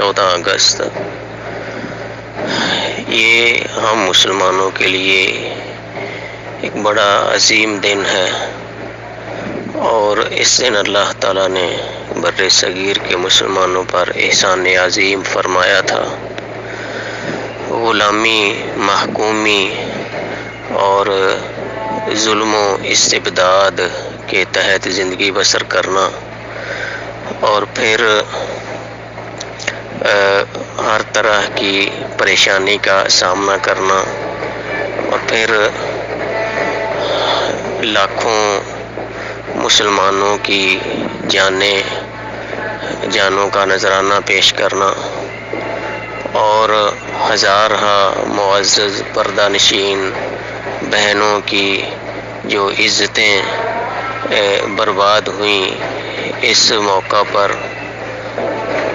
14 اگست یہ ہم مسلمانوں کے لیے ایک بڑا عظیم دن ہے، اور اس دن اللہ تعالیٰ نے بر صغیر کے مسلمانوں پر احسان عظیم فرمایا تھا۔ غلامی، محکومی اور ظلم و استبداد کے تحت زندگی بسر کرنا، اور پھر ہر طرح کی پریشانی کا سامنا کرنا، اور پھر لاکھوں مسلمانوں کی جانوں کا نذرانہ پیش کرنا، اور ہزارہ معزز پردہ نشین بہنوں کی جو عزتیں برباد ہوئیں اس موقع پر،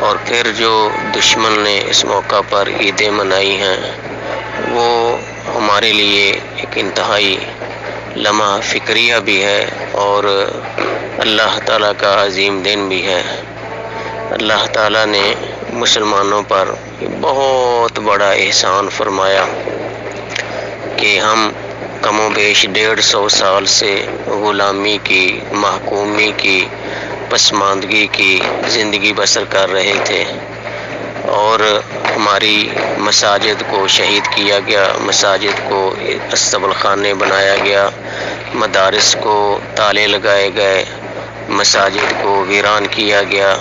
اور پھر جو دشمن نے اس موقع پر عیدیں منائی ہیں، وہ ہمارے لیے ایک انتہائی لمحہ فکریہ بھی ہے اور اللہ تعالیٰ کا عظیم دن بھی ہے۔ اللہ تعالیٰ نے مسلمانوں پر بہت بڑا احسان فرمایا کہ ہم کم و بیش 150 سال سے غلامی کی، محکومی کی، پسماندگی کی زندگی بسر کر رہے تھے، اور ہماری مساجد کو شہید کیا گیا، مساجد کو استبل خانے بنایا گیا، مدارس کو تالے لگائے گئے، مساجد کو ویران کیا گیا،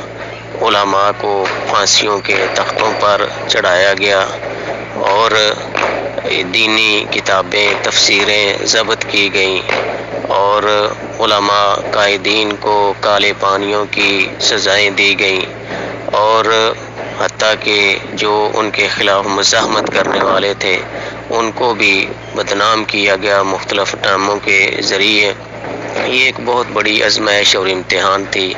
علماء کو پھانسیوں کے تختوں پر چڑھایا گیا، اور دینی کتابیں، تفسیریں ضبط کی گئیں، اور علماء قائدین کو کالے پانیوں کی سزائیں دی گئیں، اور حتیٰ کہ جو ان کے خلاف مزاحمت کرنے والے تھے ان کو بھی بدنام کیا گیا مختلف ڈراموں کے ذریعے۔ یہ ایک بہت بڑی آزمائش اور امتحان تھی۔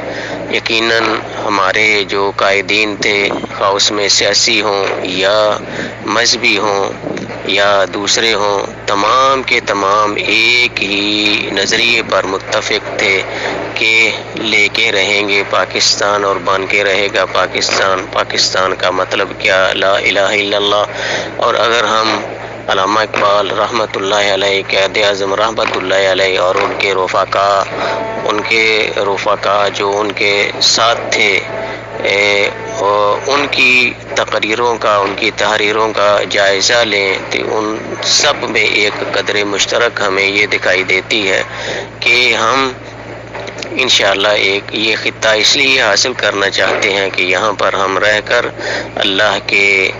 یقیناً ہمارے جو قائدین تھے، خواہ اس میں سیاسی ہوں یا مذہبی ہوں یا دوسرے ہوں، تمام کے تمام ایک ہی نظریے پر متفق تھے کہ لے کے رہیں گے پاکستان، اور بن کے رہے گا پاکستان۔ پاکستان کا مطلب کیا؟ لا الہ الا اللہ۔ اور اگر ہم علامہ اقبال رحمۃ اللہ علیہ، قائد اعظم رحمۃ اللہ علیہ، اور ان کے رفقا جو ان کے ساتھ تھے، ان کی تقریروں کا، ان کی تحریروں کا جائزہ لیں تو ان سب میں ایک قدر مشترک ہمیں یہ دکھائی دیتی ہے کہ ہم انشاءاللہ یہ خطہ اس لیے حاصل کرنا چاہتے ہیں کہ یہاں پر ہم رہ کر اللہ کے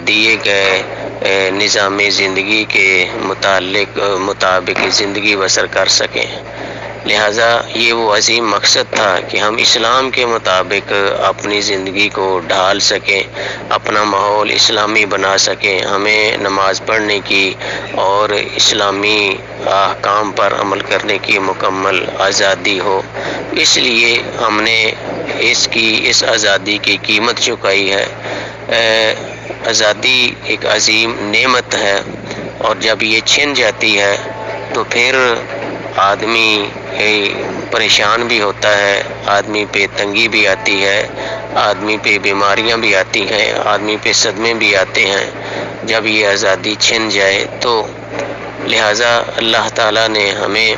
دیے گئے نظام زندگی کے مطابق زندگی بسر کر سکیں۔ لہٰذا یہ وہ عظیم مقصد تھا کہ ہم اسلام کے مطابق اپنی زندگی کو ڈھال سکیں، اپنا ماحول اسلامی بنا سکیں، ہمیں نماز پڑھنے کی اور اسلامی احکام پر عمل کرنے کی مکمل آزادی ہو۔ اس لیے ہم نے اس آزادی کی قیمت چکائی ہے۔ آزادی ایک عظیم نعمت ہے، اور جب یہ چھن جاتی ہے تو پھر آدمی پریشان بھی ہوتا ہے، آدمی پہ تنگی بھی آتی ہے، آدمی پہ بیماریاں بھی آتی ہیں، آدمی پہ صدمے بھی آتے ہیں جب یہ آزادی چھن جائے تو۔ لہٰذا اللہ تعالیٰ نے ہمیں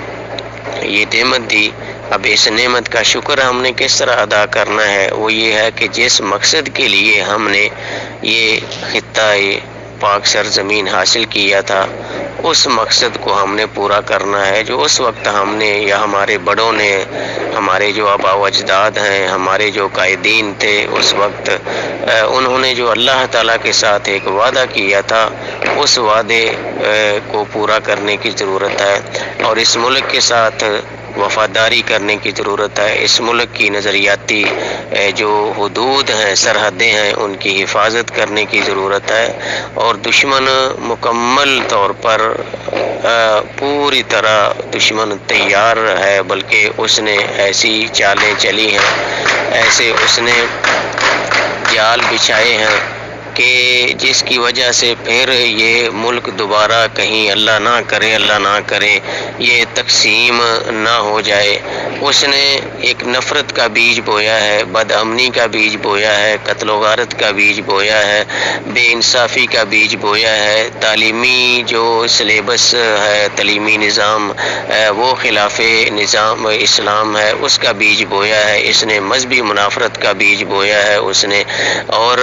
یہ نعمت دی۔ اب اس نعمت کا شکر ہم نے کس طرح ادا کرنا ہے؟ وہ یہ ہے کہ جس مقصد کے لیے ہم نے یہ خطہ پاک سرزمین حاصل کیا تھا، اس مقصد کو ہم نے پورا کرنا ہے، جو اس وقت ہم نے یا ہمارے بڑوں نے، ہمارے جو آباء و اجداد ہیں، ہمارے جو قائدین تھے اس وقت، انہوں نے جو اللہ تعالیٰ کے ساتھ ایک وعدہ کیا تھا، اس وعدے کو پورا کرنے کی ضرورت ہے، اور اس ملک کے ساتھ وفاداری کرنے کی ضرورت ہے۔ اس ملک کی نظریاتی جو حدود ہیں، سرحدیں ہیں، ان کی حفاظت کرنے کی ضرورت ہے، اور دشمن مکمل طور پر پوری طرح دشمن تیار ہے، بلکہ اس نے ایسی چالیں چلی ہیں، ایسے اس نے جال بچھائے ہیں کہ جس کی وجہ سے پھر یہ ملک دوبارہ کہیں اللہ نہ کرے یہ تقسیم نہ ہو جائے، اس نے ایک نفرت کا بیج بویا ہے، بد امنی کا بیج بویا ہے، قتل و غارت کا بیج بویا ہے، بے انصافی کا بیج بویا ہے، تعلیمی جو سلیبس ہے، تعلیمی نظام وہ خلاف نظام اسلام ہے، اس کا بیج بویا ہے اس نے، مذہبی منافرت کا بیج بویا ہے اس نے، اور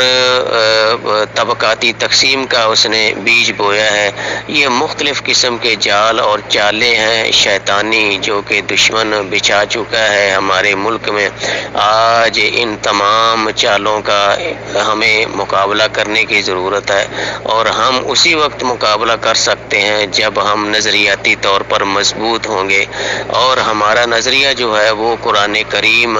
طبقاتی تقسیم کا اس نے بیج بویا ہے۔ یہ مختلف قسم کے جال اور چالیں ہیں شیطانی جو کہ دشمن بچھا چکا ہے ہمارے ملک میں۔ آج ان تمام چالوں کا ہمیں مقابلہ کرنے کی ضرورت ہے، اور ہم اسی وقت مقابلہ کر سکتے ہیں جب ہم نظریاتی طور پر مضبوط ہوں گے، اور ہمارا نظریہ جو ہے وہ قرآن کریم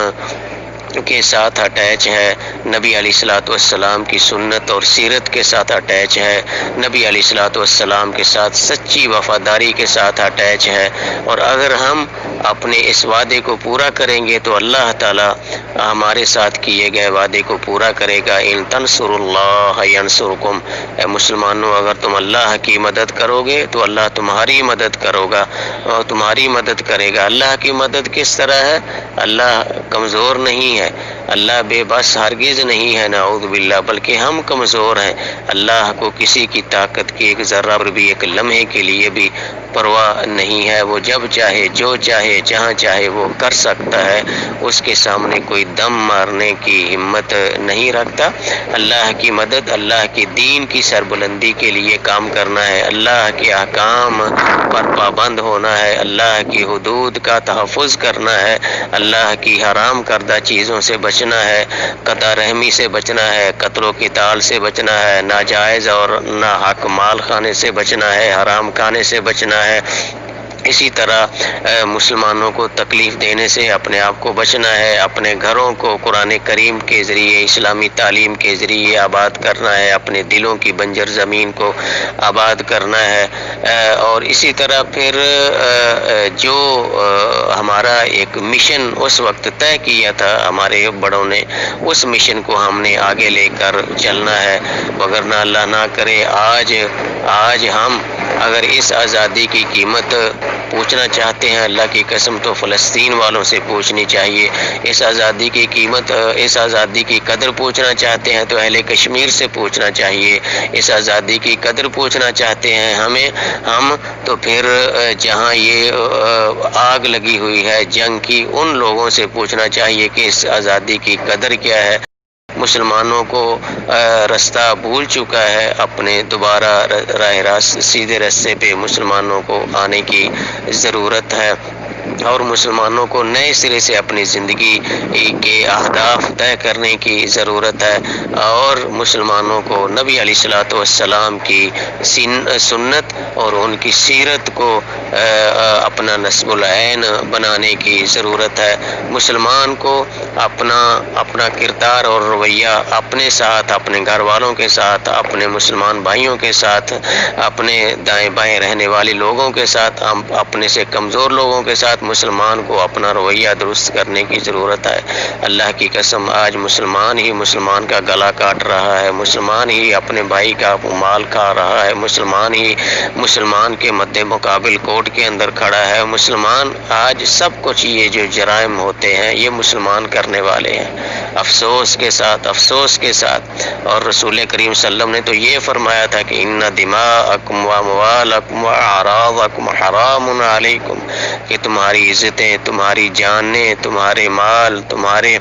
کے ساتھ اٹیچ ہے، نبی علیہ الصلوۃ والسلام کی سنت اور سیرت کے ساتھ اٹیچ ہے، نبی علیہ الصلوۃ والسلام کے ساتھ سچی وفاداری کے ساتھ اٹیچ ہے، اور اگر ہم اپنے اس وعدے کو پورا کریں گے تو اللہ تعالی ہمارے ساتھ کیے گئے وعدے کو پورا کرے گا۔ ان تنصروا اللہ ینصرکم، اے مسلمانوں اگر تم اللہ کی مدد کرو گے تو اللہ تمہاری مدد کرے گا۔ اللہ کی مدد کس طرح ہے؟ اللہ کمزور نہیں ہے، اللہ بے بس ہرگز نہیں ہے، نعوذ باللہ، بلکہ ہم کمزور ہیں۔ اللہ کو کسی کی طاقت کی ایک ذرہ پر بھی ایک لمحے کے لیے بھی پرواہ نہیں ہے، وہ جب چاہے جو چاہے جہاں چاہے وہ کر سکتا ہے، اس کے سامنے کوئی دم مارنے کی ہمت نہیں رکھتا۔ اللہ کی مدد، اللہ کے دین کی سربلندی کے لیے کام کرنا ہے، اللہ کے احکام پر پابند ہونا ہے، اللہ کی حدود کا تحفظ کرنا ہے، اللہ کی حرام کردہ چیزوں سے بچنا ہے، قطع رحمی سے بچنا ہے، قتل و قتال سے بچنا ہے، ناجائز اور ناحق مال کھانے سے بچنا ہے، حرام کھانے سے بچنا ہے، اسی طرح مسلمانوں کو تکلیف دینے سے اپنے آپ کو بچنا ہے، اپنے گھروں کو قرآن کریم کے ذریعے اسلامی تعلیم کے ذریعے آباد کرنا ہے، اپنے دلوں کی بنجر زمین کو آباد کرنا ہے، اور اسی طرح پھر جو ہمارا ایک مشن اس وقت طے کیا تھا ہمارے بڑوں نے، اس مشن کو ہم نے آگے لے کر چلنا ہے، وگرنہ اللہ نہ کرے آج ہم اگر اس آزادی کی قیمت پوچھنا چاہتے ہیں، اللہ کی قسم تو فلسطین والوں سے پوچھنی چاہیے، اس آزادی کی قیمت، اس آزادی کی قدر پوچھنا چاہتے ہیں تو اہل کشمیر سے پوچھنا چاہیے، اس آزادی کی قدر پوچھنا چاہتے ہیں ہم تو پھر جہاں یہ آگ لگی ہوئی ہے جنگ کی، ان لوگوں سے پوچھنا چاہیے کہ اس آزادی کی قدر کیا ہے۔ مسلمانوں کو رستہ بھول چکا ہے، اپنے دوبارہ راہ راست سیدھے راستے پہ مسلمانوں کو آنے کی ضرورت ہے، اور مسلمانوں کو نئے سرے سے اپنی زندگی کے اہداف طے کرنے کی ضرورت ہے، اور مسلمانوں کو نبی علیہ الصلوۃ والسلام کی سنت اور ان کی سیرت کو اپنا نصب العین بنانے کی ضرورت ہے۔ مسلمان کو اپنا کردار اور رویہ اپنے ساتھ، اپنے گھر والوں کے ساتھ، اپنے مسلمان بھائیوں کے ساتھ، اپنے دائیں بائیں رہنے والے لوگوں کے ساتھ، اپنے سے کمزور لوگوں کے ساتھ مسلمان کو اپنا رویہ درست کرنے کی ضرورت ہے۔ اللہ کی قسم آج مسلمان کا گلا کاٹ رہا ہے، مسلمان ہی اپنے بھائی کا مال کھا رہا ہے، مسلمان کے مد مقابل کورٹ کے اندر کھڑا ہے، مسلمان آج سب کچھ یہ جو جرائم ہوتے ہیں یہ مسلمان کرنے والے ہیں، افسوس کے ساتھ۔ اور رسول کریم صلی اللہ علیہ وسلم نے تو یہ فرمایا تھا کہ ان دماءکم و اموالکم و اعراضکم حرام علیکم، کہ تمہاری عزتیں، تمہاری جانیں، تمہارے مال، تمہارے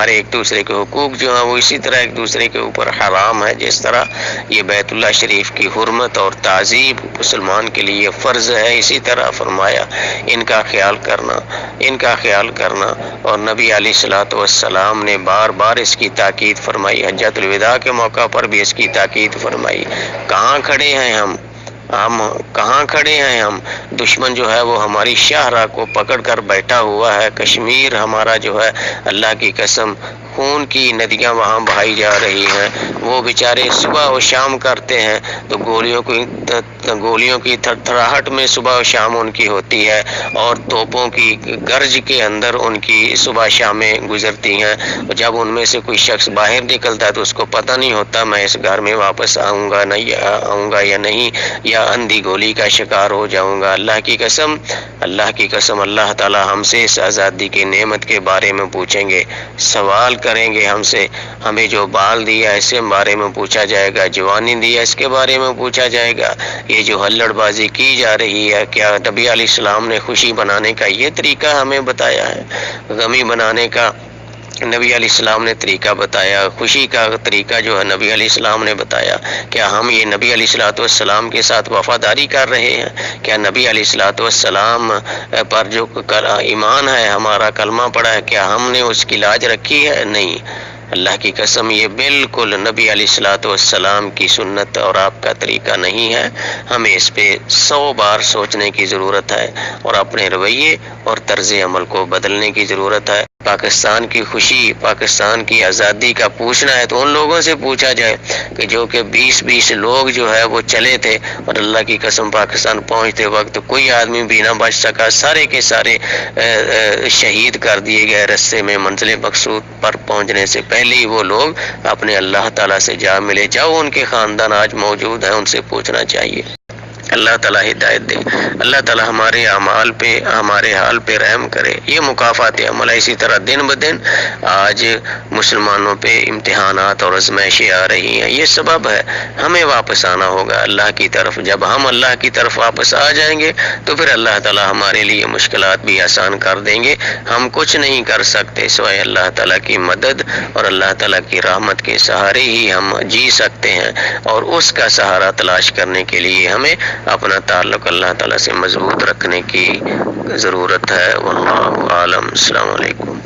ایک دوسرے کے حقوق جو ہیں وہ اسی طرح ایک دوسرے کے اوپر حرام ہے، جس طرح یہ بیت اللہ شریف کی حرمت اور تعظیم مسلمان کے لیے فرض ہے، اسی طرح فرمایا ان کا خیال کرنا۔ اور نبی علیہ الصلوۃ والسلام نے بار بار اس کی تاکید فرمائی، حجۃ الوداع کے موقع پر بھی اس کی تاکید فرمائی۔ کہاں کھڑے ہیں ہم دشمن جو ہے وہ ہماری شاہراہ کو پکڑ کر بیٹھا ہوا ہے، کشمیر ہمارا جو ہے اللہ کی قسم خون کی ندیاں وہاں بہائی جا رہی ہیں، وہ بیچارے صبح و شام کرتے ہیں تو گولیوں کی تھرتھراہٹ میں صبح و شام ان کی ہوتی ہے، اور توپوں کی گرج کے اندر ان کی صبح شامیں گزرتی ہیں۔ جب ان میں سے کوئی شخص باہر نکلتا ہے تو اس کو پتہ نہیں ہوتا میں اس گھر میں واپس آؤں گا یا نہیں، یا اندھی گولی کا شکار ہو جاؤں گا۔ اللہ کی قسم اللہ تعالی ہم سے اس آزادی کی نعمت کے بارے میں پوچھیں گے، سوال کریں گے ہم سے۔ ہمیں جو بال دیا اس کے بارے میں پوچھا جائے گا، جوانی دیا اس کے بارے میں پوچھا جائے گا۔ یہ جو ہلڑ بازی کی جا رہی ہے، کیا نبی علیہ السلام نے خوشی بنانے کا یہ طریقہ ہمیں بتایا ہے؟ غمی بنانے کا نبی علیہ السلام نے طریقہ بتایا، خوشی کا طریقہ جو ہے نبی علیہ السلام نے بتایا۔ کیا ہم یہ نبی علیہ السلام کے ساتھ وفاداری کر رہے ہیں؟ کیا نبی علیہ السلام پر جو ایمان ہے، ہمارا کلمہ پڑا ہے، کیا ہم نے اس کی لاج رکھی ہے؟ نہیں۔ اللہ کی قسم یہ بالکل نبی علیہ السلام کی سنت اور آپ کا طریقہ نہیں ہے۔ ہمیں اس پہ 100 بار سوچنے کی ضرورت ہے اور اپنے رویے اور طرز عمل کو بدلنے کی ضرورت ہے۔ پاکستان کی خوشی، پاکستان کی آزادی کا پوچھنا ہے تو ان لوگوں سے پوچھا جائے کہ جو کہ 20 لوگ جو ہے وہ چلے تھے، اور اللہ کی قسم پاکستان پہنچتے وقت کوئی آدمی بھی نہ بچ سکا، سارے کے سارے شہید کر دیے گئے رستے میں۔ منزل مقصود پر پہنچنے سے پہلے ہی وہ لوگ اپنے اللہ تعالیٰ سے جا ملے۔ جاؤ ان کے خاندان آج موجود ہیں، ان سے پوچھنا چاہیے۔ اللہ تعالیٰ ہدایت دے، اللہ تعالیٰ ہمارے اعمال پہ، ہمارے حال پہ رحم کرے۔ یہ مکافات عمل ہے۔ اسی طرح دن بدن آج مسلمانوں پہ امتحانات اور آزمائشیں آ رہی ہیں، یہ سبب ہے۔ ہمیں واپس آنا ہوگا اللہ کی طرف۔ جب ہم اللہ کی طرف واپس آ جائیں گے تو پھر اللہ تعالیٰ ہمارے لیے مشکلات بھی آسان کر دیں گے۔ ہم کچھ نہیں کر سکتے سوائے اللہ تعالیٰ کی مدد اور اللہ تعالیٰ کی رحمت کے سہارے ہی ہم جی سکتے ہیں، اور اس کا سہارا تلاش کرنے کے لیے ہمیں اپنا تعلق اللہ تعالیٰ سے مضبوط رکھنے کی ضرورت ہے۔ واللہ عالم۔ السلام علیکم۔